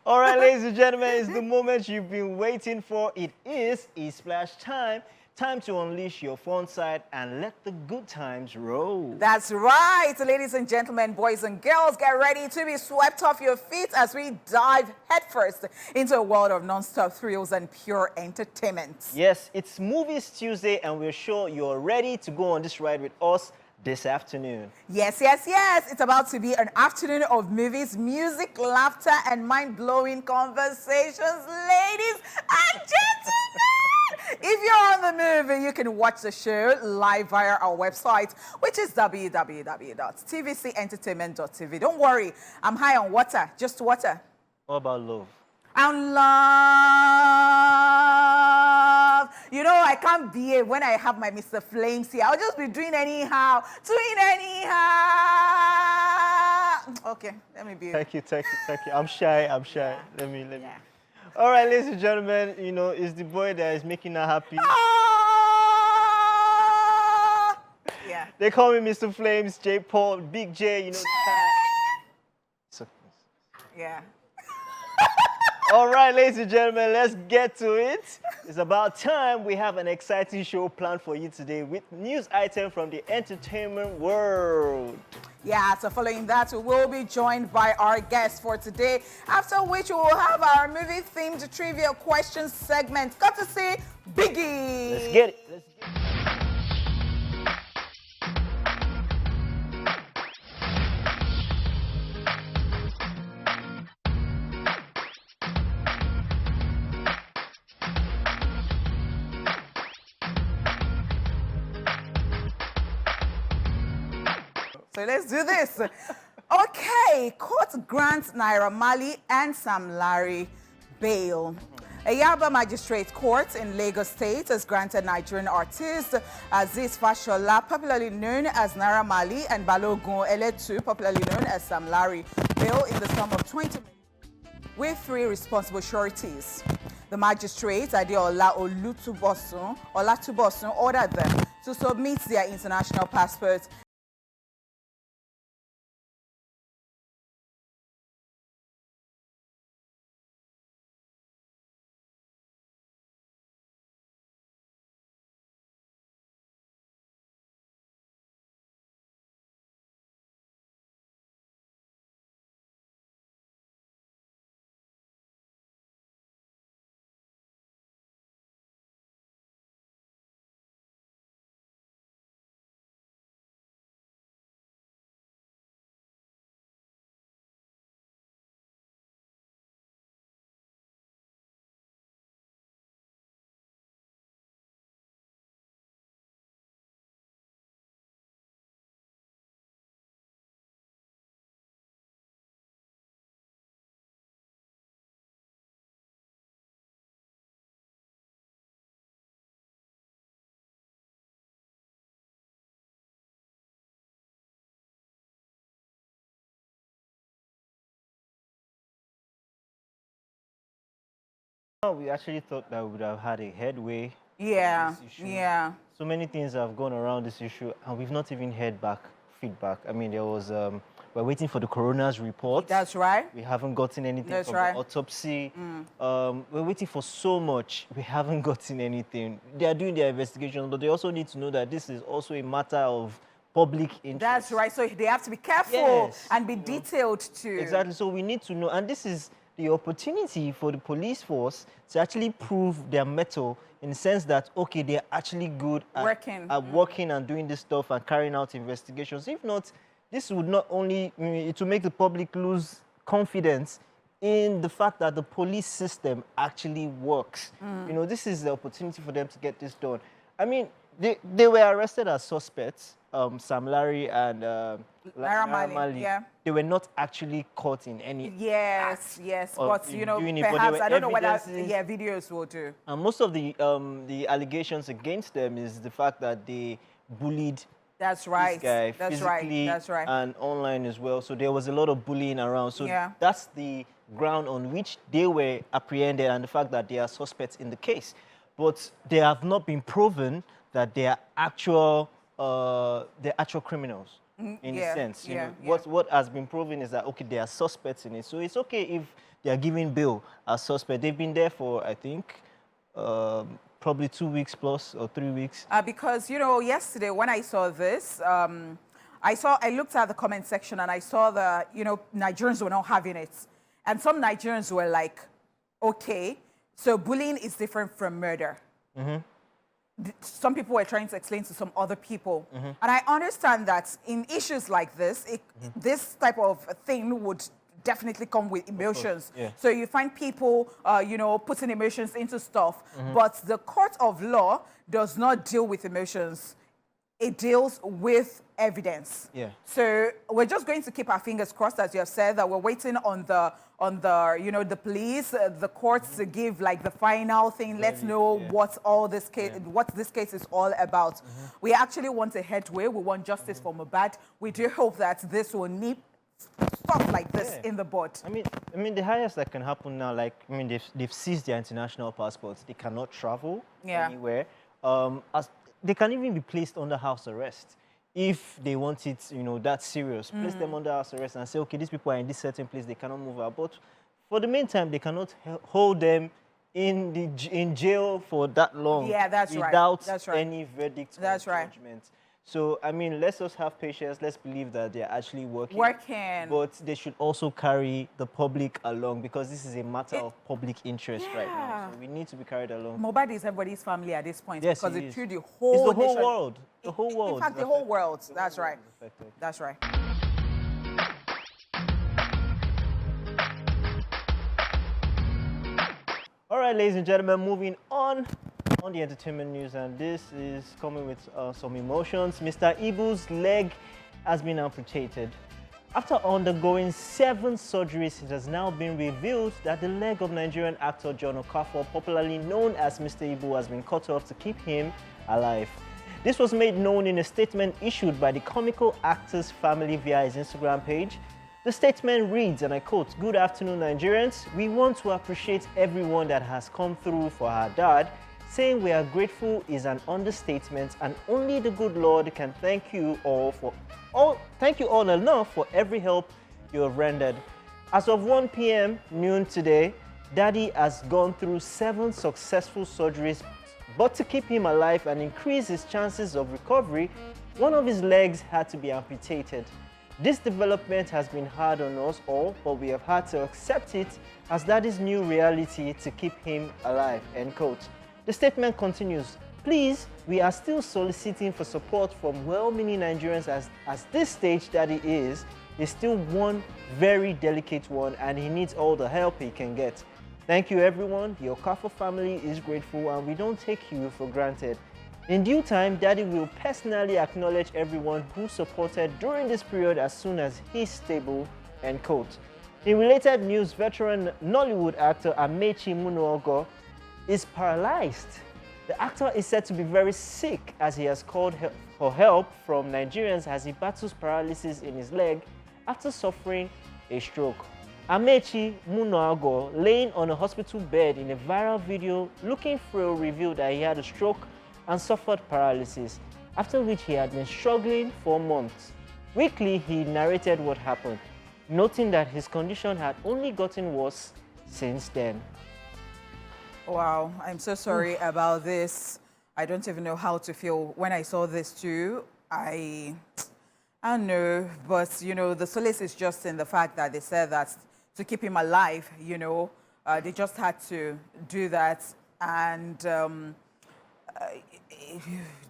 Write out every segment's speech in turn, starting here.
All right, ladies and gentlemen, it's the moment you've been waiting for. It is e-splash time. Time to unleash your fun side and let the good times roll. That's right, ladies and gentlemen, boys and girls, get ready to be swept off your feet as we dive headfirst into a world of non-stop thrills and pure entertainment. Yes, it's Movies Tuesday, and we're sure you're ready to go on this ride with us this afternoon. Yes, yes, yes. It's about to be an afternoon of movies, music, laughter, and mind-blowing conversations, ladies and gentlemen. If you're on the move, you can watch the show live via our website, which is www.tvcentertainment.tv. Don't worry, I'm high on water, just water. What about love? And love. You know, I can't behave when I have my Mr. Flames here. I'll just be doing anyhow. Okay, let me be. Thank you. I'm shy. Yeah. Let me. Yeah. All right, ladies and gentlemen, you know, it's the boy that is making her happy. Yeah. They call me Mr. Flames, J. Paul, Big J, you know. Yeah. All right, ladies and gentlemen, let's get to it. It's about time. We have an exciting show planned for you today with news items from the entertainment world. Yeah, so following that, we will be joined by our guest for today, after which we will have our movie-themed trivia questions segment, courtesy Biggie. Let's get it. So let's do this. Okay, court grants Naira Marley and Sam Larry bail. A Yaba Magistrate Court in Lagos State has granted Nigerian artist Aziz Fashola, popularly known as Naira Marley, and Balogun Eletu, popularly known as Sam Larry, bail in the sum of 20 million with 3 responsible sureties. The magistrate, Adeola Olatubosun, ordered them to submit their international passports. We actually thought that we would have had a headway. Yeah, yeah. So many things have gone around this issue, and we've not even heard feedback. I mean, there was, we're waiting for the coroner's report. That's right. We haven't gotten anything That's from right. the autopsy. We're waiting for so much. We haven't gotten anything. They are doing their investigation, but they also need to know that this is also a matter of public interest. That's right. So they have to be careful Yes. and be detailed too. Exactly. So we need to know, and this is the opportunity for the police force to actually prove their mettle in the sense that, okay, they're actually good at working and doing this stuff and carrying out investigations. If not, this would not only, it will make the public lose confidence in the fact that the police system actually works. You know, this is the opportunity for them to get this done. I mean, they were arrested as suspects, Sam Larry and Naira Marley, yeah. They were not actually caught in any Yes, but you know, doing it, perhaps, I don't know whether, evidences. videos will do. And most of the allegations against them is the fact that they bullied That's right. this guy That's right. physically That's right. and online as well. So there was a lot of bullying around. So that's the ground on which they were apprehended and the fact that they are suspects in the case. But they have not been proven that they are actual criminals. In a sense, you know, what has been proven is that, okay, they are suspects in it. So it's okay if they are giving bail as suspect. They've been there for, I think, probably 2 weeks plus or 3 weeks. Because, you know, yesterday when I saw this, I looked at the comment section and I saw the, you know, Nigerians were not having it. And some Nigerians were like, okay, so bullying is different from murder. Some people were trying to explain to some other people. And I understand that in issues like this, this type of thing would definitely come with emotions. Yeah. So you find people, you know, putting emotions into stuff. But the court of law does not deal with emotions. It deals with evidence. Yeah. So we're just going to keep our fingers crossed, as you have said, that we're waiting on the you know, the police, the courts to give like the final thing. Let's know what all this case, what this case is all about. We actually want a headway. We want justice for Mohbad. We do hope that this will nip stuff like this in the bud. I mean, the highest that can happen now, like, I mean, they've seized their international passports. They cannot travel anywhere. As they can even be placed under house arrest if they want it, you know, that serious. Place them under house arrest and say, okay, these people are in this certain place, they cannot move out. But for the meantime, they cannot hold them in jail for that long. Yeah, that's right. Without That's right. any verdict or right. judgment. So, I mean, let's just have patience. Let's believe that they're actually working. But they should also carry the public along, because this is a matter of public interest right now. So we need to be carried along. Mohbad is everybody's family at this point, yes, because it's through the whole It's the whole nation. world. The whole world. In fact, the whole world. That's right. That's right. All right, ladies and gentlemen, moving on the entertainment news, and this is coming with some emotions. Mr. Ibu's leg has been amputated. After undergoing 7 surgeries, it has now been revealed that the leg of Nigerian actor John Okafor, popularly known as Mr. Ibu, has been cut off to keep him alive. This was made known in a statement issued by the comical actor's family via his Instagram page. The statement reads, and I quote, "Good afternoon, Nigerians. We want to appreciate everyone that has come through for our dad. Saying we are grateful is an understatement, and only the good Lord can thank you all enough for every help you have rendered. As of 1 p.m. noon today, Daddy has gone through 7 successful surgeries, but to keep him alive and increase his chances of recovery, one of his legs had to be amputated. This development has been hard on us all, but we have had to accept it as Daddy's new reality to keep him alive." End quote. The statement continues, "Please, we are still soliciting for support from well-meaning Nigerians as this stage Daddy is still one very delicate one, and he needs all the help he can get. Thank you, everyone. The Okafor family is grateful, and we don't take you for granted. In due time, Daddy will personally acknowledge everyone who supported during this period as soon as he's stable." End quote. In related news, veteran Nollywood actor Amechi Munuogo is paralyzed. The actor is said to be very sick, as he has called for help from Nigerians as he battles paralysis in his leg after suffering a stroke. Amechi Munuogo, laying on a hospital bed in a viral video looking frail, revealed that he had a stroke and suffered paralysis, after which he had been struggling for months. Weekly, he narrated what happened, noting that his condition had only gotten worse since then. Wow, I'm so sorry about this. I don't even know how to feel. When I saw this too, I don't know, but you know, the solace is just in the fact that they said that to keep him alive, you know, they just had to do that, and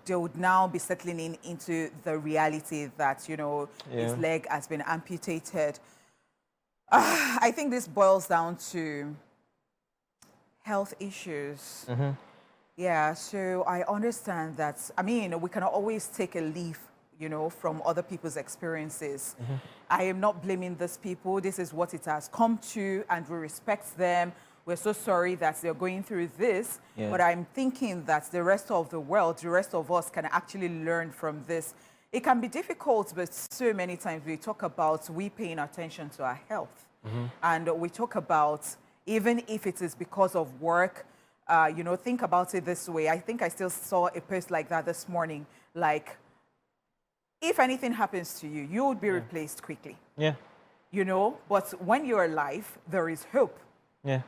they would now be settling into the reality that, you know, his leg has been amputated. I think this boils down to health issues. Yeah, so I understand that. I mean, we cannot always take a leaf, you know, from other people's experiences. I am not blaming these people. This is what it has come to, and we respect them. We're so sorry that they're going through this, but I'm thinking that the rest of the world, the rest of us can actually learn from this. It can be difficult, but so many times we talk about we paying attention to our health. And we talk about, even if it is because of work, you know, think about it this way. I think I still saw a post like that this morning. Like, if anything happens to you, you would be replaced quickly. You know, but when you're alive, there is hope. Yeah.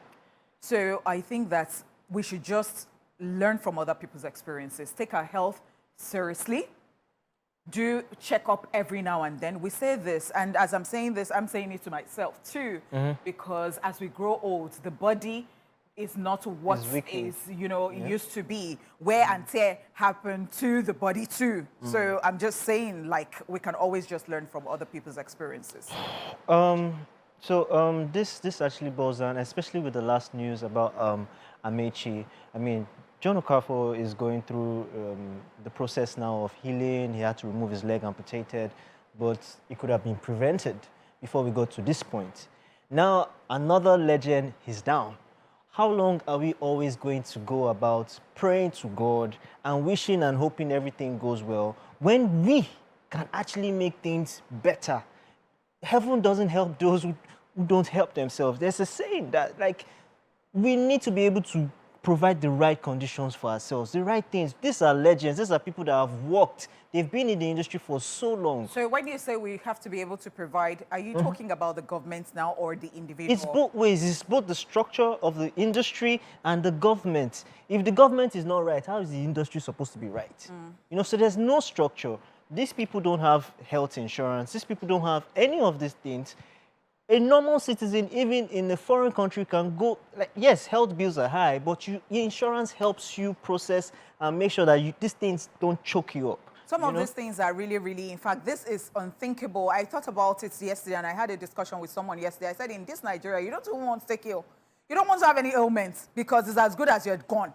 So I think that we should just learn from other people's experiences, take our health seriously, do check up every now and then. We say this, and as I'm saying this, I'm saying it to myself too, because as we grow old, the body is not what is, you know, it used to be. Wear and tear happen to the body too. So I'm just saying, like, we can always just learn from other people's experiences. This actually boils down, especially with the last news about Amechi. I mean, John Okafor is going through the process now of healing. He had to remove his leg amputated, but it could have been prevented before we got to this point. Now, another legend is down. How long are we always going to go about praying to God and wishing and hoping everything goes well when we can actually make things better? Heaven doesn't help those who don't help themselves. There's a saying that, like, we need to be able to provide the right conditions for ourselves, the right things. These are legends. These are people that have worked. They've been in the industry for so long. So when you say we have to be able to provide, are you talking about the government now or the individual? It's both ways. It's both the structure of the industry and the government. If the government is not right, how is the industry supposed to be right? You know, so there's no structure. These people don't have health insurance. These people don't have any of these things. A normal citizen, even in a foreign country, can go, like, yes, health bills are high, but your insurance helps you process and make sure that these things don't choke you up. Some of these things are really, really, in fact, this is unthinkable. I thought about it yesterday, and I had a discussion with someone yesterday. I said, in this Nigeria, you don't even want to take ill. You don't want to have any ailments because it's as good as you're gone.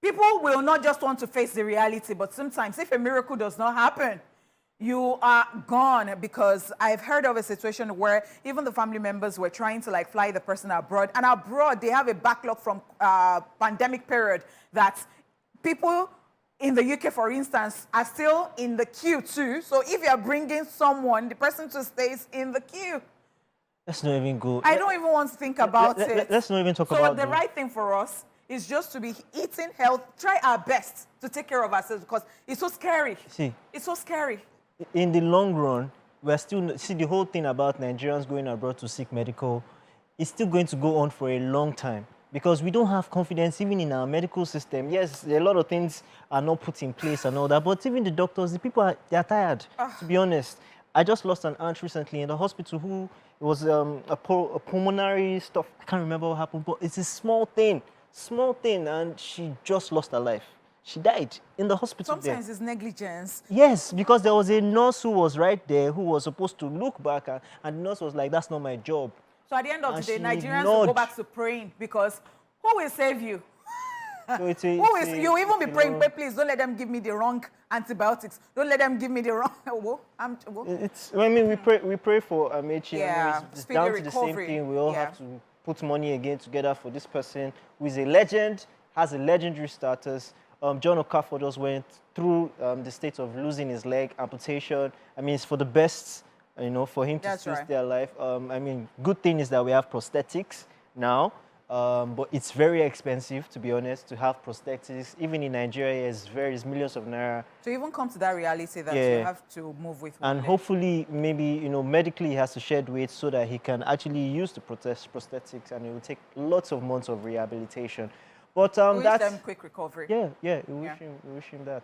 People will not just want to face the reality, but sometimes if a miracle does not happen, you are gone, because I've heard of a situation where even the family members were trying to, like, fly the person abroad. And abroad, they have a backlog from pandemic period that people in the UK, for instance, are still in the queue too. So if you're bringing someone, the person too stays in the queue. Let's not even go. I don't even want to think about it. Let's not even talk about it. So the right thing for us is just to be eating health, try our best to take care of ourselves, because it's so scary. See, it's so scary. In the long run, we're still, see, the whole thing about Nigerians going abroad to seek medical is still going to go on for a long time, because we don't have confidence even in our medical system. Yes, a lot of things are not put in place and all that, but even the doctors, the people, they're tired, to be honest. I just lost an aunt recently in the hospital who was a pulmonary stuff. I can't remember what happened, but it's a small thing, and she just lost her life. She died in the hospital. Sometimes it's negligence. Yes, because there was a nurse who was right there who was supposed to look back, and the nurse was like, that's not my job. So at the end of the day, Nigerians will go back to praying, because who will save you? So you even be praying, but please don't let them give me the wrong antibiotics. Don't let them give me the wrong. I mean, we pray for Amechi. Yeah, it's down to the same thing. We all have to put money again together for this person who is a legend, has a legendary status. John Okafor just went through the state of losing his leg, amputation. I mean, it's for the best, you know, for him to still stay alive. I mean, good thing is that we have prosthetics now, but it's very expensive, to be honest, to have prosthetics. Even in Nigeria, it's millions of naira. So even come to that reality that you have to move with. And hopefully, maybe, you know, medically he has to shed weight so that he can actually use the prosthetics, and it will take lots of months of rehabilitation. But we wish them quick recovery. Yeah, we wish him that.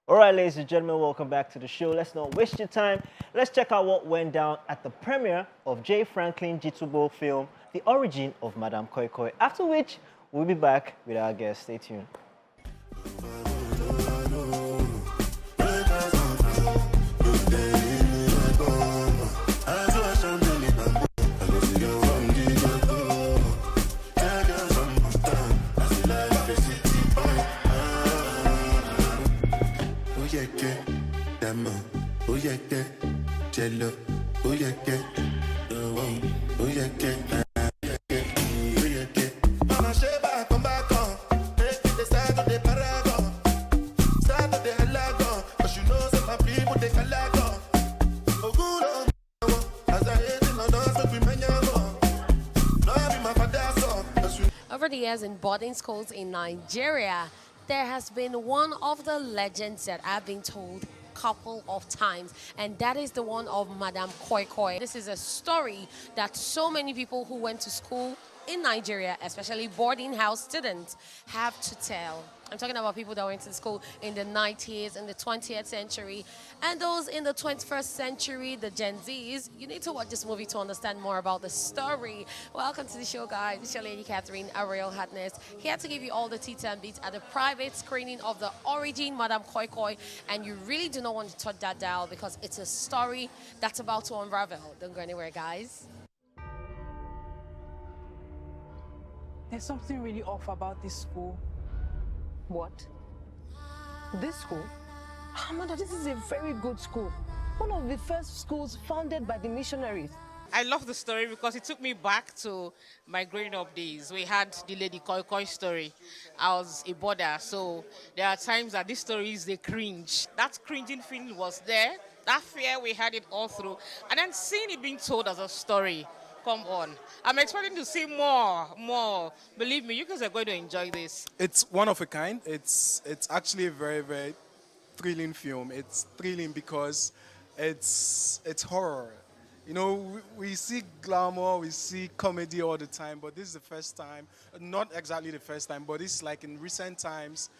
All right, ladies and gentlemen, welcome back to the show. Let's not waste your time. Let's check out what went down at the premiere of J. Franklin Jitubo film, The Origin of Madame Koi Koi. After which, we'll be back with our guest. Stay tuned. years in boarding schools in Nigeria, there has been one of the legends that I've been told couple of times, and that is the one of Madame Koi Koi. This is a story that so many people who went to school in Nigeria, especially boarding house students, have to tell. I'm talking about people that went to school in the 90s, in the 20th century, and those in the 21st century, the Gen Zs. You need to watch this movie to understand more about the story. Welcome to the show, guys. It's your lady, Catherine, a real hotness, here to give you all the tea and beats at the private screening of the origin Madame Koi Koi, and you really do not want to touch that dial because it's a story that's about to unravel. Don't go anywhere, guys. There's something really off about this school. What? This school? Amanda, this is a very good school. One of the first schools founded by the missionaries. I love the story because it took me back to my growing up days. We had the Lady Koi Koi story. I was a boarder, so there are times that these stories, they cringe. That cringing feeling was there. That fear, we had it all through. And then seeing it being told as a story, come on. I'm expecting to see more. Believe me, you guys are going to enjoy this. It's one of a kind. It's actually a very, very thrilling film. It's thrilling because it's horror. You know, we see glamour, we see comedy all the time, but this is the first time, not exactly the first time, but it's like in recent times,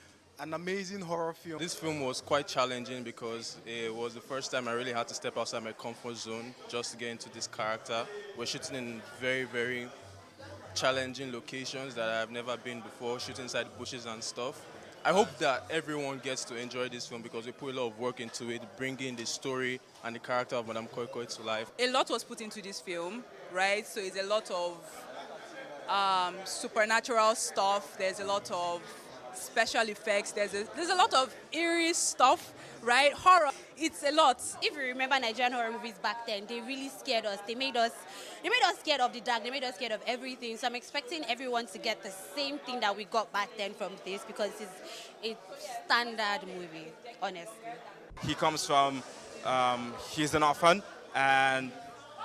an amazing horror film. This film was quite challenging because it was the first time I really had to step outside my comfort zone just to get into this character. We're shooting in very, very challenging locations that I've never been before, shooting inside bushes and stuff. I hope that everyone gets to enjoy this film because we put a lot of work into it, bringing the story and the character of Madame Koi Koi to life. A lot was put into this film, right? So it's a lot of supernatural stuff. There's a lot of special effects. There's a lot of eerie stuff, right? Horror. It's a lot. If you remember Nigerian horror movies back then, they really scared us. They made us scared of the dark. They made us scared of everything. So I'm expecting everyone to get the same thing that we got back then from this because it's a standard movie, honestly. He comes from, he's an orphan and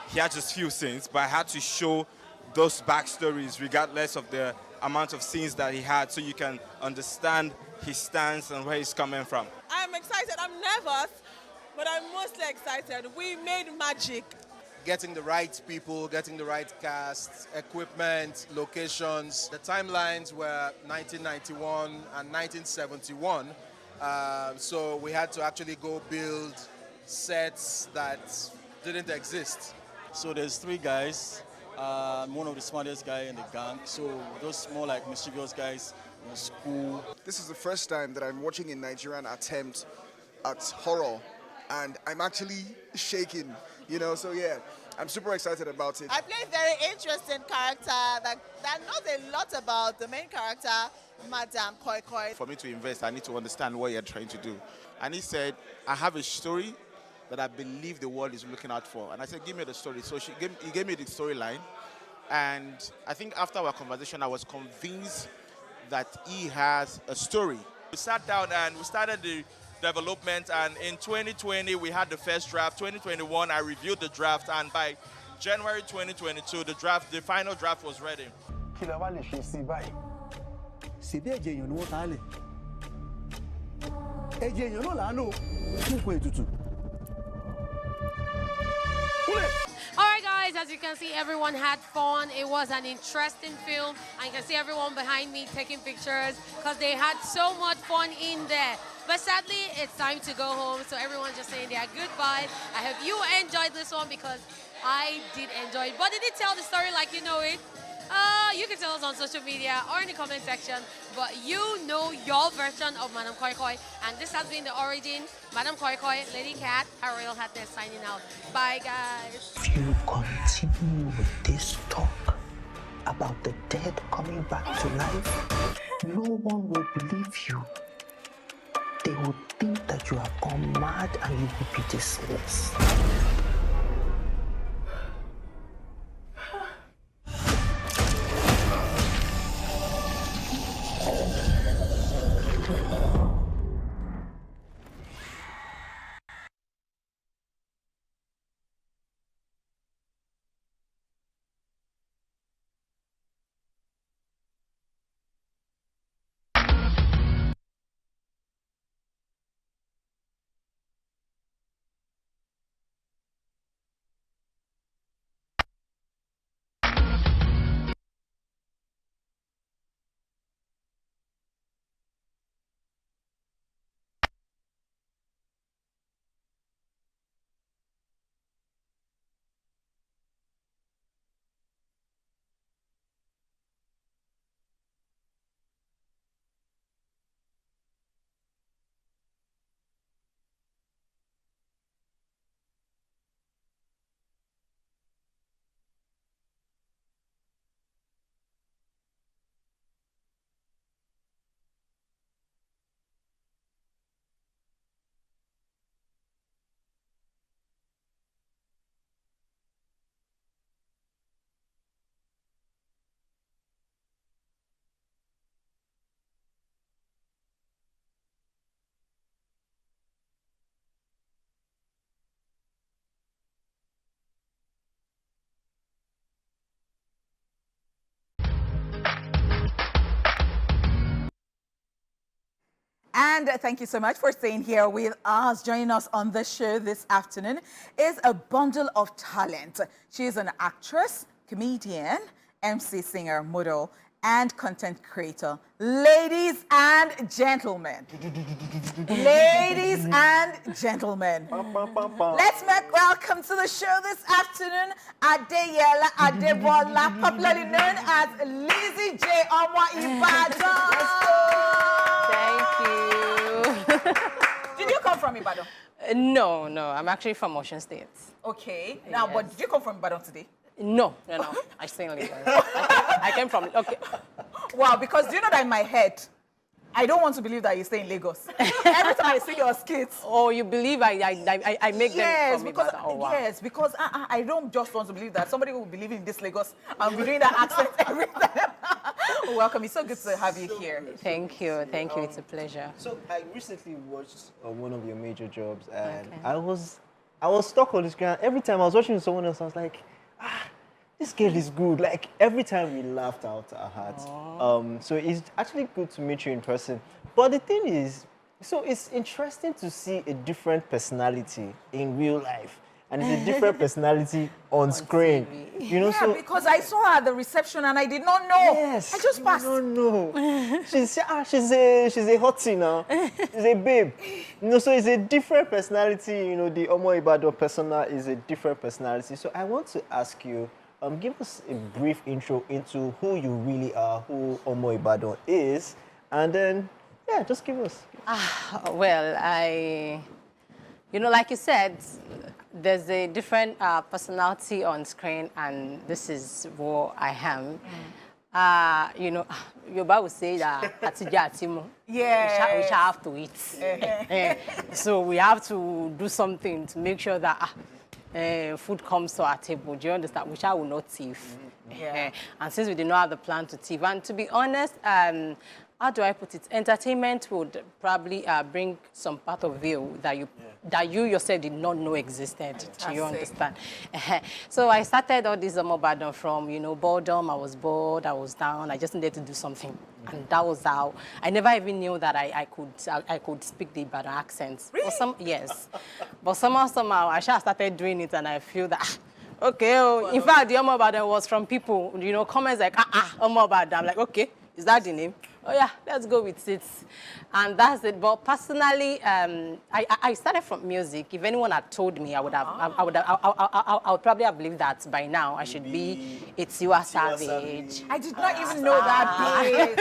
he had just few scenes, but I had to show those backstories regardless of the amount of scenes that he had so you can understand his stance and where he's coming from. I'm excited. I'm nervous, but I'm mostly excited. We made magic. Getting the right people, getting the right cast, equipment, locations. The timelines were 1991 and 1971. So we had to actually go build sets that didn't exist. So there's three guys. I'm one of the smartest guys in the gang. So those more like mischievous guys in school. This is the first time that I'm watching a Nigerian attempt at horror, and I'm actually shaking, you know, so yeah, I'm super excited about it. I play a very interesting character that knows a lot about the main character, Madame Koi Koi. For me to invest, I need to understand what you're trying to do. And he said, I have a story that I believe the world is looking out for. And I said, give me the story. So he gave me the storyline. And I think after our conversation, I was convinced that he has a story. We sat down and we started the development, and in 2020 we had the first draft. 2021 I reviewed the draft, and by January 2022 the final draft was ready. Alright guys, as you can see, everyone had fun. It was an interesting film. I can see everyone behind me taking pictures because they had so much fun in there. But sadly, it's time to go home. So everyone's just saying their goodbye. I hope you enjoyed this one because I did enjoy it. But did it tell the story like you know it? You can tell us on social media or in the comment section, but you know your version of Madame Koi Koi. And this has been the origin. Madame Koi Koi, Lady Cat, her real hotness signing out. Bye, guys. If you continue with this talk about the dead coming back to life, no one will believe you. They will think that you have gone mad and you will be dismissed. And thank you so much for staying here with us. Joining us on the show this afternoon is a bundle of talent. She is an actress, comedian, MC, singer, model, and content creator. Ladies and gentlemen. Ladies and gentlemen. Let's make welcome to the show this afternoon, Adeyela Adebola, popularly known as Lizzy Jay Omo Ibadan. Thank you. Did you come from Ibadan? No, I'm actually from Ocean State. Okay. Now, but did you come from Ibadan today? No. I stay in Lagos. I came from, okay. Wow, because do you know that in my head, I don't want to believe that you stay in Lagos. Every time I see your skits. Oh, you believe I make them from because, Ibadan? Oh, wow. Yes, because I don't just want to believe that somebody will believe in this Lagos and be doing that accent every time. Welcome. It's so good to have you here. Thank you. It's a pleasure. So I recently watched one of your major jobs, and I was stuck on the screen. Every time I was watching someone else, I was like, this girl is good. Like, every time we laughed out our hearts. So it's actually good to meet you in person. But the thing is, so it's interesting to see a different personality in real life. And it's a different personality on screen. TV. You know, yeah, so because I saw her at the reception and I did not know. Yes, I just passed. I don't know. She's a hottie now. She's a babe. You know, so it's a different personality. You know, the Omo Ibadan persona is a different personality. So I want to ask you, give us a brief intro into who you really are, who Omo Ibadan is, and then, yeah, just give us. Well, like you said, there's a different personality on screen, and this is what I am. Yoruba would say that we shall have to eat. So we have to do something to make sure that food comes to our table. Do you understand? We shall not thief. And since we did not have the plan to thief, and to be honest, how do I put it? Entertainment would probably bring some part of you that you yourself did not know existed. Do you understand? So I started all this Ibadan from, boredom. I was bored, I was down, I just needed to do something. And that was how, I never even knew that I could speak the Ibadan accent. Really? Yes. But somehow, I started doing it, and I feel that, okay, in fact, the Omo Ibadan was from people, comments like, Omo Ibadan. I'm like, okay, is that the name? Oh yeah, let's go with it. And that's it. But personally, I started from music. If anyone had told me, I would probably have believed that by now I should be a Tiwa Savage. I did not even know that bit.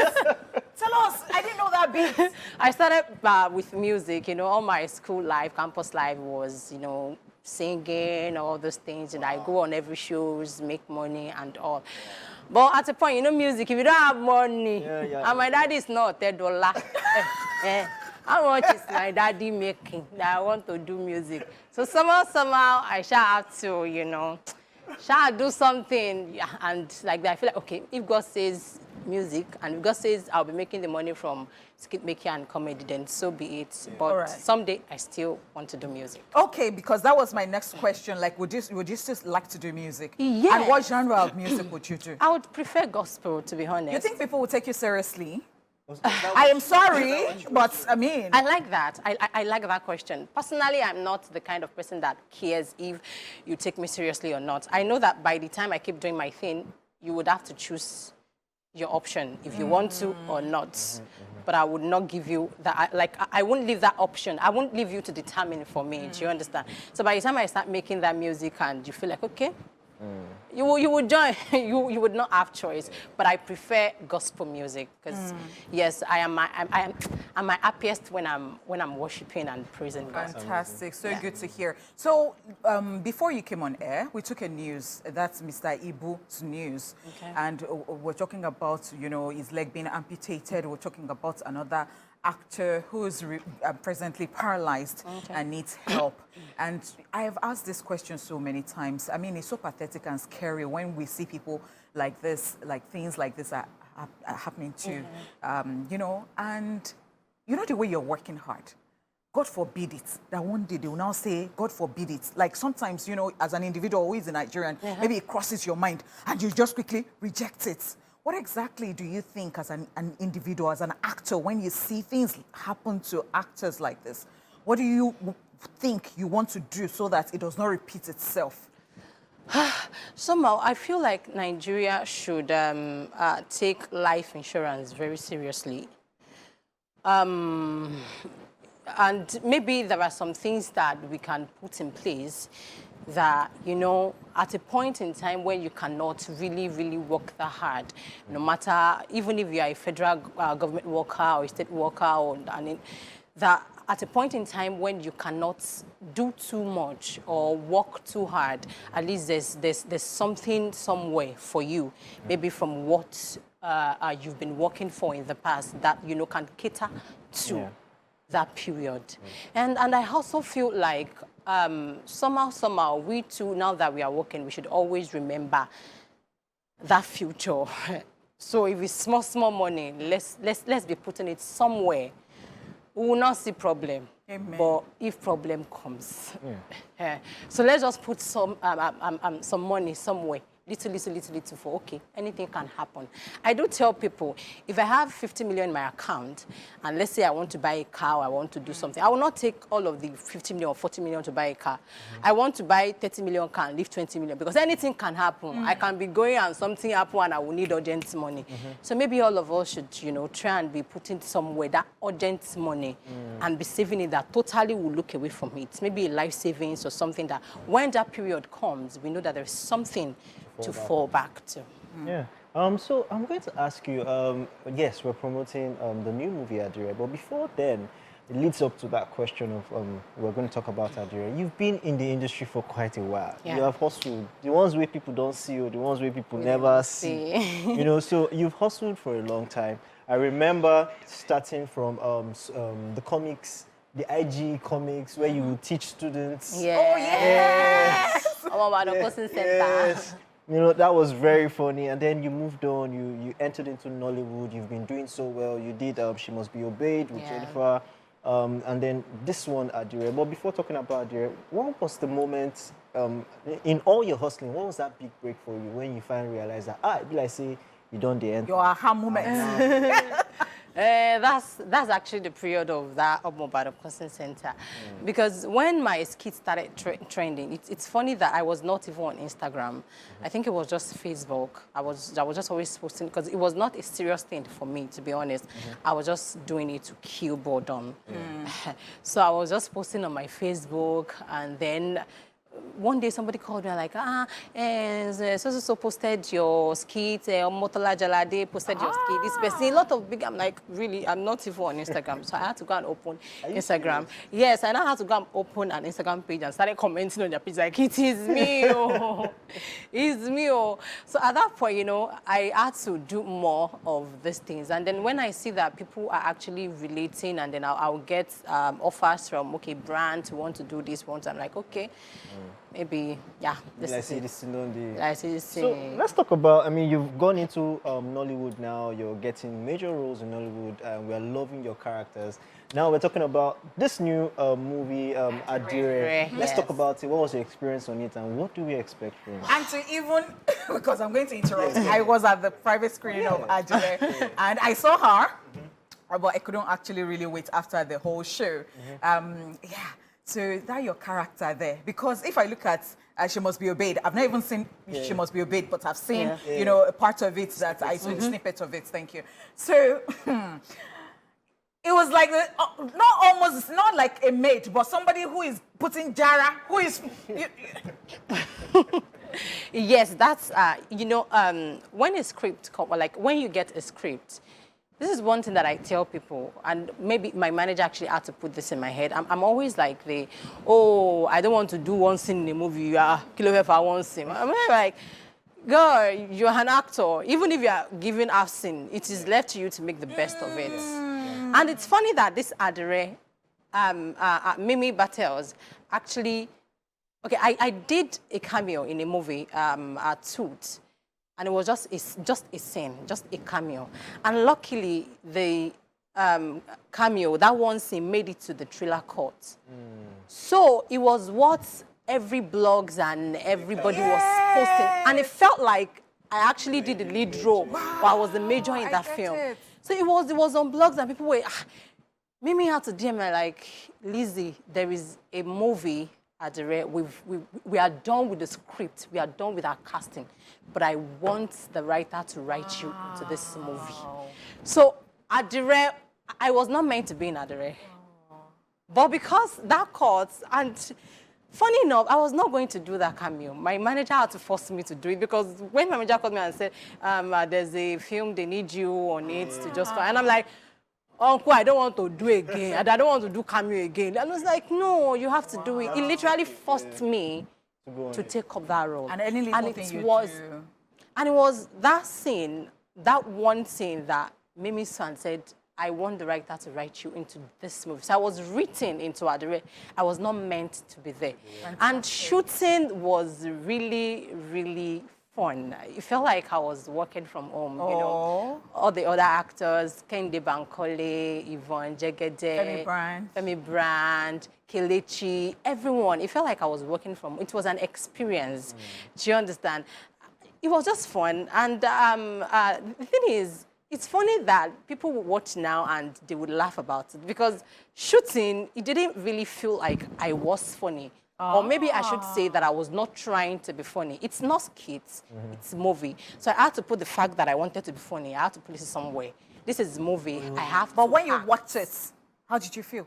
Tell us, I didn't know that bit. I started with music, all my school life, campus life was, singing, all those things, and I go on every shows, make money and all. But at a point, music, if you don't have money, and my daddy is not $10, how much is my daddy making that I want to do music? So somehow, I shall have to, shall do something, and like that. I feel like, okay, if God says music, and if God says I'll be making the money from skit making and comedy, then so be it. But someday I still want to do music. Okay, because that was my next question. Like, would you still like to do music? Yeah. And what genre of music would you do? I would prefer gospel, to be honest. You think people will take you seriously? I am sorry, but I mean... I like that. I like that question. Personally, I'm not the kind of person that cares if you take me seriously or not. I know that by the time I keep doing my thing, you would have to choose your option if you want to or not. But I would not give you that, I wouldn't leave that option. I won't leave you to determine for me. Do you understand? So by the time I start making that music and you feel like, okay, you would join, you would not have choice. But I prefer gospel music because yes, I'm my happiest when I'm worshiping and praising God. Fantastic, so good to hear. So before you came on air, we took a news. That's Mr. Ibu's news, and we're talking about his leg being amputated. We're talking about another actor who's presently paralyzed and needs help. And I have asked this question so many times. I mean, it's so pathetic and scary when we see people like this, like things like this are happening to, and the way you're working hard. God forbid it, that one day they will now say, God forbid it. Like sometimes, as an individual who is a Nigerian, maybe it crosses your mind and you just quickly reject it. What exactly do you think as an individual, as an actor, when you see things happen to actors like this? What do you think you want to do so that it does not repeat itself? Somehow, I feel like Nigeria should take life insurance very seriously. And maybe there are some things that we can put in place that, you know, at a point in time when you cannot really work that hard, no matter, even if you are a federal government worker or a state worker, or that at a point in time when you cannot do too much or work too hard, at least there's something somewhere for you, maybe from what you've been working for in the past that, you know, can cater to that period. And I also feel like somehow we too, now that we are working, we should always remember that future. So if it's small money, let's be putting it somewhere. We will not see problem. Amen. But if problem comes, so let's just put some money somewhere. Little for, okay, anything can happen. I do tell people, if I have 50 million in my account, and let's say I want to buy a car, I want to do something, I will not take all of the 50 million or 40 million to buy a car. I want to buy 30 million car and leave 20 million, because anything can happen. I can be going and something happen and I will need urgent money. So maybe all of us should, you know, try and be putting somewhere that urgent money and be saving it that totally will look away from it. Maybe a life savings or something that when that period comes, we know that there's something to fall back to. Yeah. So I'm going to ask you, yes, we're promoting the new movie Adire, but before then, it leads up to that question of, we're going to talk about Adire. You've been in the industry for quite a while. Yeah. You have hustled. The ones where people don't see you, the ones where people never see. You know, so you've hustled for a long time. I remember starting from the comics, the IG comics, where you teach students. Yeah. Oh, yes! About the coaching center. You know, that was very funny. And then you moved on, you entered into Nollywood. You've been doing so well. You did She Must Be Obeyed with Jennifer. And then this one, Adire. But before talking about Adire, what was the moment, in all your hustling, what was that big break for you when you finally realized that, it'd be like, say, you don't the end? Your aha moment. That's actually the period of that Ibadan Coaching Center. Because when my skit started trending, it's funny that I was not even on Instagram. I think it was just Facebook. I was just always posting, because it was not a serious thing for me, to be honest. I was just doing it to kill boredom. So I was just posting on my Facebook, and then one day somebody called me and like, so posted your skit, Motola Jalade posted your skit, this person, a lot of big, I'm like, really, I'm not even on Instagram. So I had to go and open Instagram. Yes, and I had to go and open an Instagram page and started commenting on their page, like, it is me, oh. It's me, oh. So at that point, you know, I had to do more of these things. And then when I see that people are actually relating, and then I'll get offers from, okay, brands who want to do this once, I'm like, okay. Maybe, yeah. So let's talk about, I mean, you've gone into Nollywood now, you're getting major roles in Nollywood, and we're loving your characters. Now we're talking about this new movie, Adire. Let's talk about it. What was your experience on it, and what do we expect from it? And to even, because I'm going to interrupt, I was at the private screening of Adire, and I saw her, but I couldn't actually really wait after the whole show. So that your character there, because if I look at She Must Be Obeyed, I've not even seen She Must Be Obeyed, but I've seen, you know, a part of it that I saw, a snippet of it, thank you. So, it was like, not like a mate, but somebody who is putting Jara, who is... Yes, that's, you know, when a script, like when you get a script, this is one thing that I tell people, and maybe my manager actually had to put this in my head. I'm always like I don't want to do one scene in a movie, you are kilo for one scene. I'm like, girl, you're an actor. Even if you are given a scene, it is left to you to make the best of it. And it's funny that this Adire, Mimi Battles, actually, okay, I did a cameo in a movie, Toot. And it was just a scene, just a cameo. And luckily, the cameo, that one scene, made it to the trailer cut. So it was what every blogs and everybody was posting. And it felt like I actually did the lead role, but I was the major in that film. So it was on blogs and people were, Mimi had to DM me like, Lizzy, there is a movie at the rate. We are done with the script. We are done with our casting. But I want the writer to write you into this movie. So at the rate, I was not meant to be in Adire. But because that caught, and funny enough, I was not going to do that cameo. My manager had to force me to do it because when my manager called me and said, there's a film, they need you on it to just... And I'm like, Uncle, I don't want to do it again. I don't want to do cameo again. And I was like, no, you have to do it. He literally forced me to take up that role. And any little thing you do. And it was that scene, that one scene that Mimi San said, I want the writer to write you into this movie. So I was written into Adire. I was not meant to be there. And shooting was really, really fun. It felt like I was working from home, you know. All the other actors, Kende Bankole, Yvonne Jegede, Femi Brand, Kelechi, everyone. It felt like I was working from home. It was an experience. Do you understand? It was just fun. And the thing is, it's funny that people will watch now and they would laugh about it because shooting, it didn't really feel like I was funny. Or maybe I should say that I was not trying to be funny. It's not Skit, it's a movie. So I had to put the fact that I wanted to be funny, I had to put it somewhere. This is a movie, I have to. But when you watched it, how did you feel?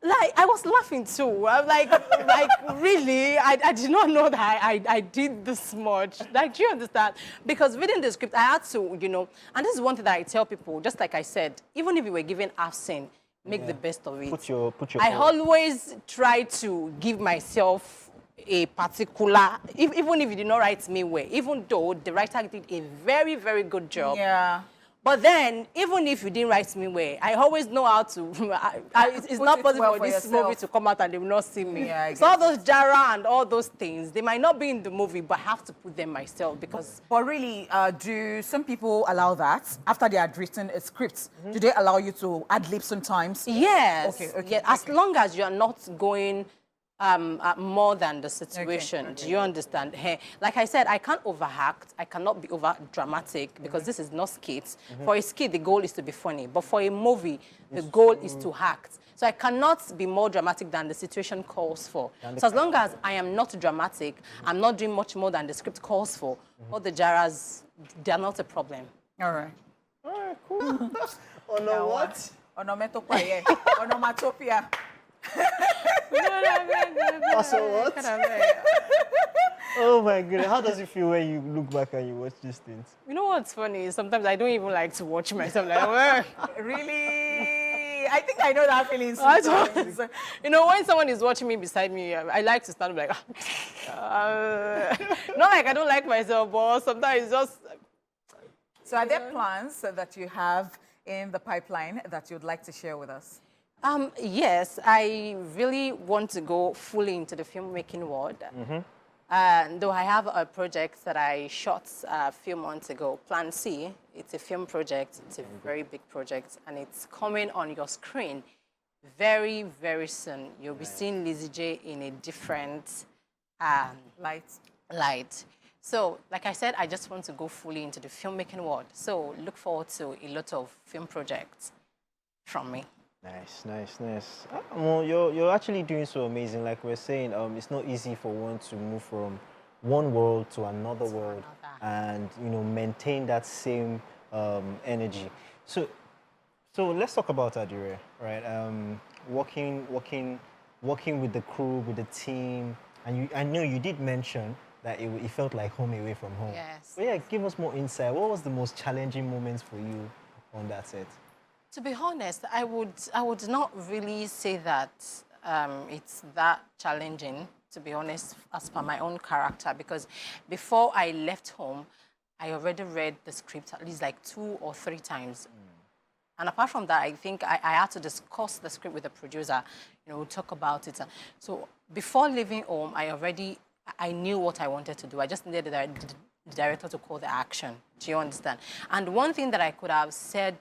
Like, I was laughing too. I'm like really? I did not know that I did this much. Like, do you understand? Because reading the script, I had to, you know, and this is one thing that I tell people, just like I said, even if you were given half scene, make the best of it. Put your I always try to give myself a particular, even if you did not write me well, even though the writer did a very, very good job. Yeah. But then, even if you didn't write me well, I always know how to. It's not possible for this movie to come out and they will not see me. Yeah, so all those Jara and all those things, they might not be in the movie, but I have to put them myself because. But really, do some people allow that after they had written a script? Do they allow you to ad-lib sometimes? Yes. Okay. Yeah, as long as you are not going more than the situation. Do you understand? Hey, like I said, I can't overact. I cannot be over dramatic because this is not Skit. For a skit, the goal is to be funny. But for a movie, the goal is to act. So I cannot be more dramatic than the situation calls for. So as long as I am not dramatic, I'm not doing much more than the script calls for, all the Jaras, they're not a problem. All right. All right, cool. Ono what? Onomatopia. Onomatopia. Also what? Oh my goodness. How does it feel when you look back and you watch these things? You know what's funny? Sometimes I don't even like to watch myself. Like, really? I think I know that feeling sometimes. You know, when someone is watching me beside me, I like to stand like, not like I don't like myself, but sometimes it's just. So are there plans that you have in the pipeline that you'd like to share with us? Yes, I really want to go fully into the filmmaking world. Though I have a project that I shot a few months ago, Plan C. It's a film project. It's a very big project, and it's coming on your screen very, very soon. You'll be seeing Lizzy Jay in a different light. So, like I said, I just want to go fully into the filmmaking world. So, look forward to a lot of film projects from me. Nice. Well, you're actually doing so amazing. Like we're saying, it's not easy for one to move from one world to another world and, you know, maintain that same energy. So let's talk about Adire, right? Working with the crew, with the team, and I know you did mention that it felt like home away from home. Yes. But yeah, give us more insight. What was the most challenging moments for you on that set? To be honest, I would not really say that it's that challenging, to be honest, as per my own character, because before I left home, I already read the script at least like 2 or 3 times. And apart from that, I think I had to discuss the script with the producer, you know, talk about it. So before leaving home, I knew what I wanted to do. I just needed the director to call the action. Do you understand? And one thing that I could have said,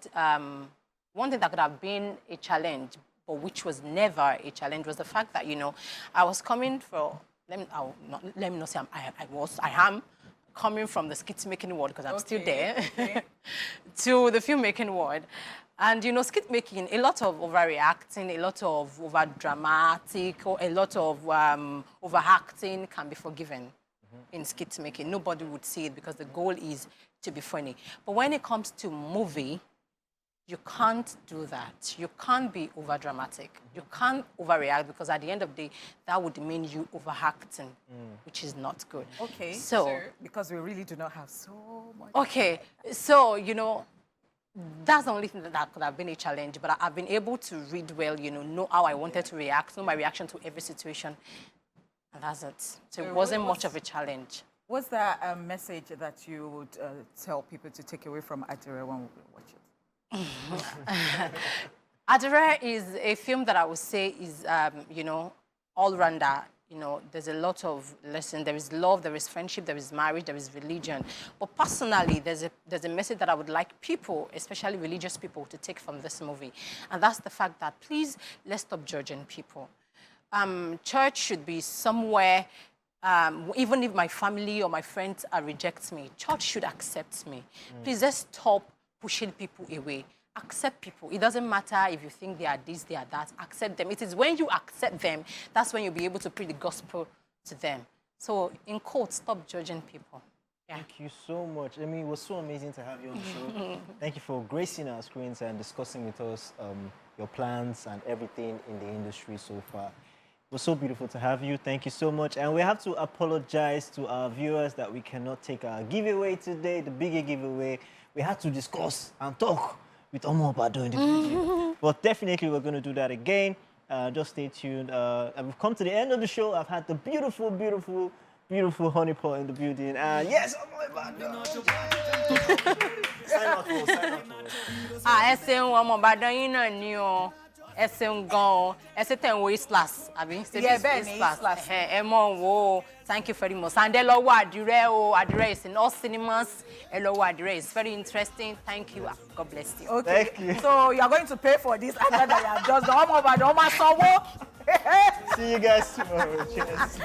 one thing that could have been a challenge, but which was never a challenge, was the fact that, you know, I was coming for, let me not say I am, coming from the skit making world, because I'm still there, to the filmmaking world. And, you know, skit making, a lot of overreacting, a lot of over-dramatic, or a lot of overacting can be forgiven in skit making. Nobody would see it because the goal is to be funny. But when it comes to movie, you can't do that. You can't be over-dramatic. You can't overreact, because at the end of the day, that would mean you overacting, which is not good. Okay, so because we really do not have so much. Okay, so, you know, that's the only thing that could have been a challenge, but I've been able to read well, you know how I wanted to react, know my reaction to every situation, and that's it. So it wasn't much of a challenge. Was there a message that you would tell people to take away from Adire when we watch it? Adire is a film that I would say is, you know, all-rounder. You know, there's a lot of lessons. There is love, there is friendship, there is marriage, there is religion. But personally, there's a message that I would like people, especially religious people, to take from this movie. And that's the fact that, please, let's stop judging people. Church should be somewhere, even if my family or my friends reject me, church should accept me. Please, let's stop pushing people away. Accept people. It doesn't matter if you think they are this, they are that. Accept them. It is when you accept them, that's when you'll be able to preach the gospel to them. So, in quotes, stop judging people. Yeah. Thank you so much. I mean, it was so amazing to have you on the show. Thank you for gracing our screens and discussing with us your plans and everything in the industry so far. It was so beautiful to have you. Thank you so much. And we have to apologize to our viewers that we cannot take our giveaway today, the bigger giveaway. We had to discuss and talk with Ibadan in the video. But definitely we're going to do that again. Just stay tuned. And we've come to the end of the show. I've had the beautiful, beautiful, beautiful honeypot in the building. And yes, Ibadan. Sign out for us, sign out for us. Thank you very much. And Adire is in all cinemas. Adire is very interesting. Thank you. God bless you. Okay. Thank you. So you are going to pay for this after that you have just done. See you guys tomorrow. Cheers.